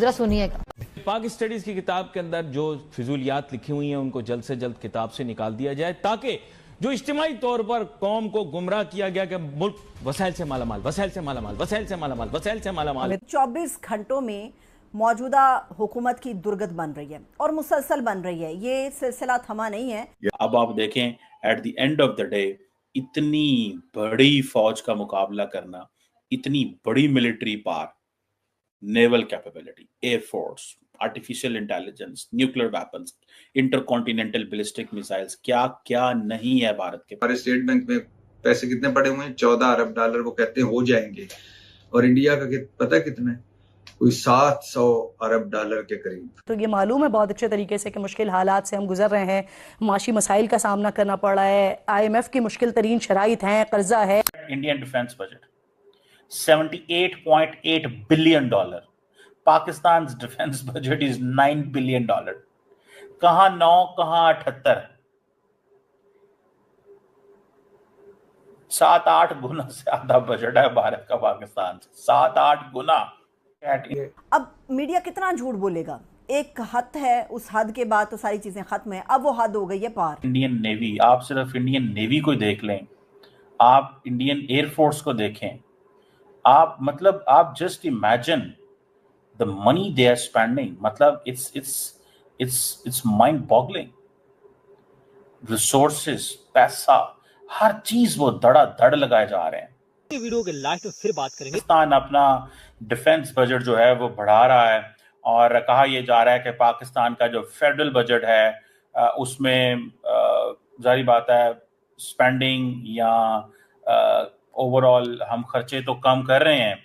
जरा सुनिएगा। पाक स्टडीज की किताब के अंदर जो फिजूलियात लिखी हुई हैं उनको जल्द से जल्द किताब से निकाल दिया जाए, ताकि जो इज्तिमाई तौर पर कौम को गुमराह किया गया कि मुल्क वसाइल से मालामाल, वसाइल से मालामाल, वसाइल से मालामाल, वसाइल से मालामाल। 24 घंटों में मौजूदा हुकूमत की दुर्गत बन रही है और मुसलसल बन रही है। ये सिलसिला थमा नहीं है। अब आप देखें, at the end of the day इतनी बड़ी फौज का मुकाबला करना, इतनी बड़ी military power, naval capability, air force, artificial intelligence, nuclear weapons, intercontinental ballistic missiles, क्या क्या नहीं है भारत के। हमारे स्टेट बैंक में पैसे कितने पड़े हुए हैं? 14 अरब डॉलर वो कहते हैं हो जाएंगे, और इंडिया का पता है कितना है? कोई 700 अरब डॉलर के करीब। तो ये मालूम है बहुत अच्छे तरीके से कि मुश्किल हालात से हम गुजर रहे हैं, माशी मसाइल का सामना करना पड़ रहा है, IMF की मुश्किल तरीन शराइत हैं, कर्जा है। Indian defence budget $78.8 billion, Pakistan defence budget is $9 billion. कहां 9, कहां 78, 7-8 गुना से ज्यादा बजट है भारत का पाकिस्तान से, 7-8 गुना। अब मीडिया कितना झूठ बोलेगा? एक हद है, उस हद के बाद तो सारी चीजें खत्म है। अब वो हद हो गई है पार। इंडियन नेवी, आप सिर्फ इंडियन नेवी को देख लें, आप इंडियन एयरफोर्स को देखें, आप just imagine the money they are spending, मतलब इट्स माइंड बॉगलिंग। रिसोर्सेस, पैसा, हर चीज वो धड़ लगाए जा रहे हैं। वीडियो के लास्ट में फिर बात करेंगे। पाकिस्तान अपना डिफेंस बजट जो है वो बढ़ा रहा है, और कहा यह जा रहा है कि पाकिस्तान का जो फेडरल बजट है उसमें जारी बात है स्पेंडिंग या ओवरऑल हम खर्चे तो कम कर रहे हैं,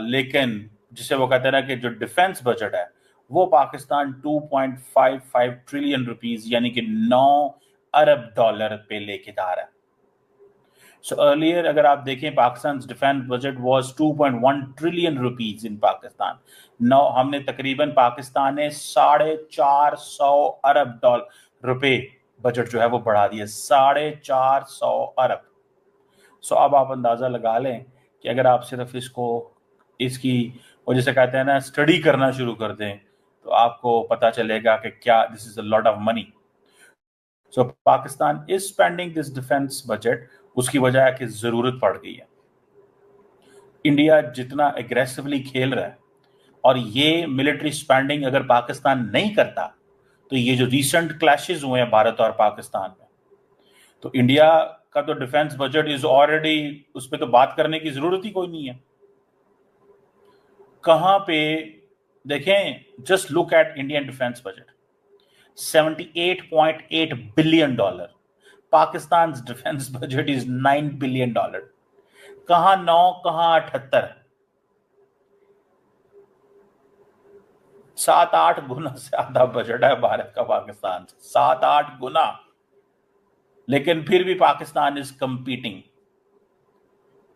लेकिन जिसे वो कहते हैं ना कि जो डिफेंस बजट है वो पाकिस्तान 2.55 ट्रिलियन रुपीस यानी कि 9 अरब डॉलर पे लेके जा रहा है। So earlier, अगर आप देखें, Pakistan defence budget was 2.1 trillion rupees in Pakistan. नौ हमने तकरीबन पाकिस्तान ने 450 अरब डॉलर रुपए बजट जो है वो बढ़ा दिया, 450 अरब। सो अब आप अंदाजा लगा लें कि अगर आप सिर्फ इसकी वो जैसे कहते हैं ना स्टडी करना शुरू कर दें तो आपको पता चलेगा कि क्या this is a lot of money. So Pakistan is spending this defence budget, उसकी वजह है कि जरूरत पड़ गई है। इंडिया जितना एग्रेसिवली खेल रहा है, और ये मिलिट्री स्पेंडिंग अगर पाकिस्तान नहीं करता तो ये जो रिसेंट क्लैशेस हुए हैं भारत और पाकिस्तान में, तो इंडिया का तो डिफेंस बजट इज ऑलरेडी, उस पर तो बात करने की जरूरत ही कोई नहीं है। कहां पे देखें, just look at Indian defence budget, $78.8 billion, Pakistan defence budget is $9 billion. कहां 9, कहां 78, 7-8 गुना से ज्यादा बजट है भारत का पाकिस्तान से, 7-8 गुना। लेकिन फिर भी Pakistan is competing,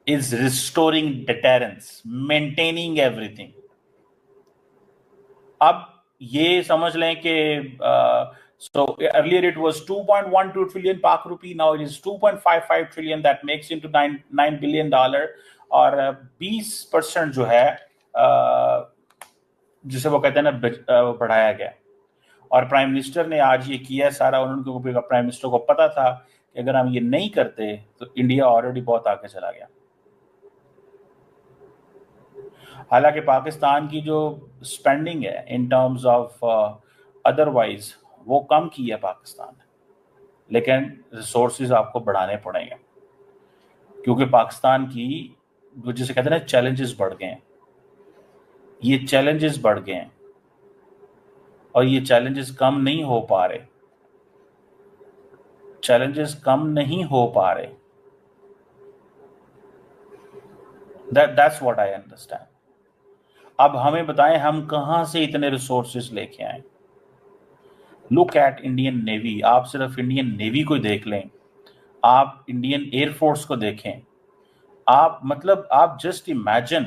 is restoring deterrence, maintaining everything. अब ये समझ लें कि so earlier it was 2.12 trillion Pak rupee, now it is 2.55 trillion, that makes into $9 billion, और 20% जो है जिसे वो कहते हैं ना बढ़ाया गया। और प्राइम मिनिस्टर ने आज ये किया सारा, उन्होंने प्राइम मिनिस्टर को पता था कि अगर हम ये नहीं करते तो इंडिया ऑलरेडी बहुत आगे चला गया। हालांकि पाकिस्तान की जो स्पेंडिंग है इन टर्म्स ऑफ अदरवाइज वो कम की है पाकिस्तान ने, लेकिन रिसोर्सेज आपको बढ़ाने पड़ेंगे, क्योंकि पाकिस्तान की जिसे कहते हैं ना चैलेंजेस बढ़ गए हैं, ये चैलेंजेस बढ़ गए हैं और ये चैलेंजेस कम नहीं हो पा रहे, चैलेंजेस कम नहीं हो पा रहे। That's what I understand। अब हमें बताएं हम कहां से इतने रिसोर्सेज लेके आए। लुक एट इंडियन नेवी, आप सिर्फ इंडियन नेवी को देख लें, आप इंडियन एयरफोर्स को देखें, आप just imagine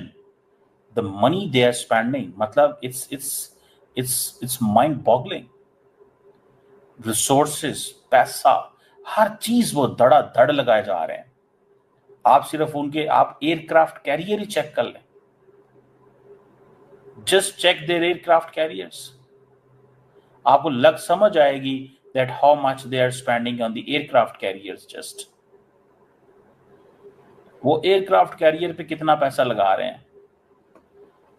the money they are spending, मतलब इट्स माइंड बॉगलिंग। रिसोर्सेस, पैसा, हर चीज वो धड़ लगाए जा रहे हैं। आप सिर्फ आप एयरक्राफ्ट कैरियर ही चेक कर लें, just check their aircraft carriers, आपको लग समझ आएगी that how much they are spending on the aircraft carriers. Just वो एयरक्राफ्ट कैरियर पे कितना पैसा लगा रहे हैं।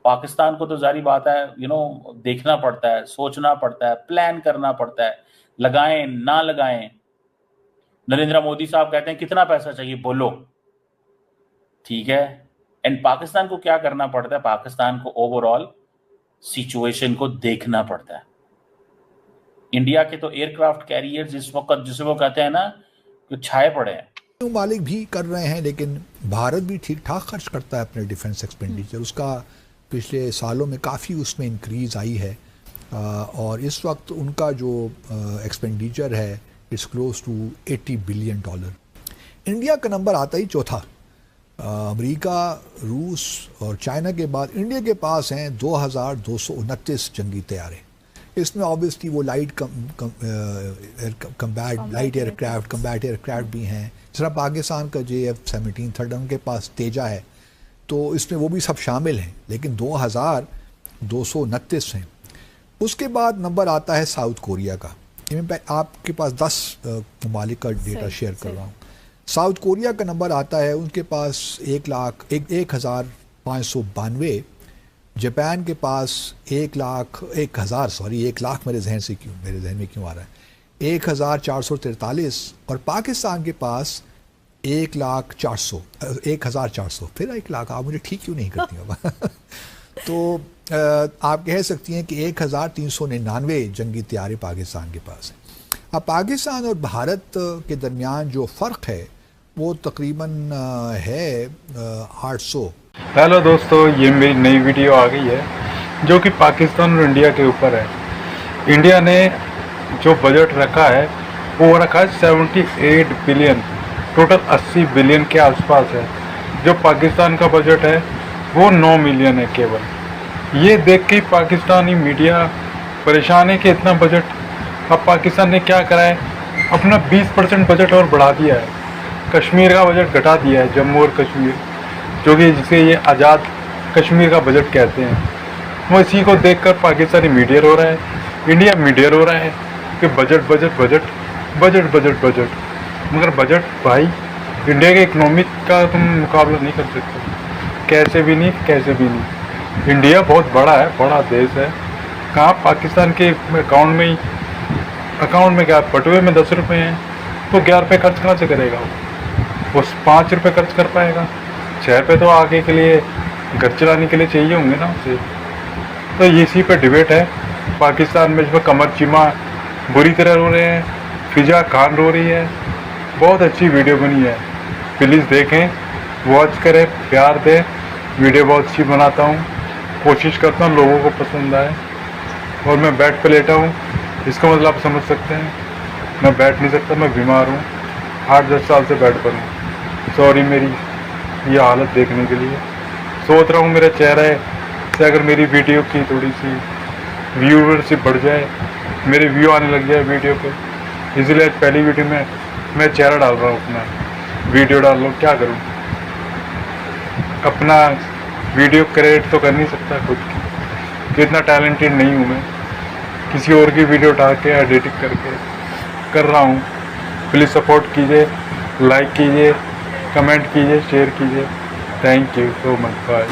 पाकिस्तान को तो जारी बात है, देखना पड़ता है, सोचना पड़ता है, प्लान करना पड़ता है, लगाएं ना लगाएं। नरेंद्र मोदी साहब कहते हैं कितना पैसा चाहिए बोलो, ठीक है। एंड पाकिस्तान को क्या करना पड़ता है, पाकिस्तान को ओवरऑल सिचुएशन को देखना पड़ता है। इंडिया के तो एयरक्राफ्ट कैरियर्स इस वक्त जिसे वो कहते हैं ना कि छाए पड़े हैं। मालिक भी कर रहे हैं, लेकिन भारत भी ठीक ठाक खर्च करता है अपने डिफेंस एक्सपेंडिचर। उसका पिछले सालों में काफ़ी उसमें इंक्रीज़ आई है, और इस वक्त उनका जो एक्सपेंडिचर है it's close to $80 billion. India का नंबर आता ही चौथा। अमेरिका, रूस और चाइना के बाद इंडिया के पास हैं 2229 जंगी तैयारे। इसमें ऑब्वियसली वो लाइट कम्बैट एयरक्राफ्ट भी हैं। जरा पाकिस्तान का JF-17 थर्ड उनके पास तेजा है, तो इसमें वो भी सब शामिल हैं, लेकिन 2229 हैं। उसके बाद नंबर आता है साउथ कोरिया का। मैं आपके पास 10 ममालिक का डेटा शेयर कर रहा हूँ। साउथ कोरिया का नंबर आता है, उनके पास 1,0592। जापान के पास 1 लाख मेरे जहन में क्यों आ रहा है, 1,443। और पाकिस्तान के पास 1,400 फिर 1 लाख। आप मुझे ठीक क्यों नहीं करती होगा तो आप कह सकती हैं कि 1,399 जंगी तैयारे पाकिस्तान के पास हैं। अब पाकिस्तान और भारत के दरमियान जो फ़र्क है वो तकरीबन है 800। हेलो दोस्तों, ये मेरी नई वीडियो आ गई है जो कि पाकिस्तान और इंडिया के ऊपर है। इंडिया ने जो बजट रखा है वो रखा है 78 बिलियन, टोटल 80 बिलियन के आसपास है। जो पाकिस्तान का बजट है वो 9 मिलियन है केवल। ये देख के पाकिस्तानी मीडिया परेशान है कि इतना बजट। अब पाकिस्तान ने क्या करा है, अपना 20% बजट और बढ़ा दिया है। कश्मीर का बजट घटा दिया है, जम्मू और कश्मीर, जो कि जिसे ये आज़ाद कश्मीर का बजट कहते हैं। वो इसी को देखकर पाकिस्तानी मीडिया रो रहा है, इंडिया मीडिया रो रहा है कि budget budget budget budget budget budget. मगर बजट भाई इंडिया के इकनॉमिक का तुम मुकाबला नहीं कर सकते, कैसे भी नहीं। इंडिया बहुत बड़ा है, बड़ा देश है। कहाँ पाकिस्तान के अकाउंट में क्या बटुए में 10 रुपये हैं, तो 11 रुपये खर्च कहाँ से करेगा वो 5 रुपये खर्च कर पाएगा। 6 रुपये तो आगे के लिए घर चलाने के लिए चाहिए होंगे ना उसे। तो इसी पे डिबेट है पाकिस्तान में, जिसमें कमर चीमा बुरी तरह रो रहे हैं, फिजा खान रो रही है। बहुत अच्छी वीडियो बनी है, प्लीज़ देखें, वॉच करें, प्यार दें। वीडियो बहुत अच्छी बनाता हूँ, कोशिश करता हूँ लोगों को पसंद आए। और मैं बेड पे लेटा हूँ, इसका मतलब आप समझ सकते हैं मैं बैठ नहीं सकता, मैं बीमार हूँ, 8-10 साल से बेड पर हूँ। सॉरी मेरी ये हालत देखने के लिए। सोच रहा हूँ मेरे चेहरे से अगर मेरी वीडियो की थोड़ी सी व्यूअरशिप बढ़ जाए, मेरे व्यू आने लग जाए वीडियो पे, इसलिए आज पहली वीडियो में मैं चेहरा डाल रहा हूँ, अपना वीडियो डाल रहा हूँ। क्या करूँ, अपना वीडियो क्रिएट तो कर नहीं सकता खुद की, कि इतना टैलेंटेड नहीं हूँ मैं। किसी और की वीडियो उठा के एडिटिंग करके कर रहा हूँ। प्लीज़ सपोर्ट कीजिए, लाइक कीजिए, कमेंट कीजिए, शेयर कीजिए। Thank you so much, bye.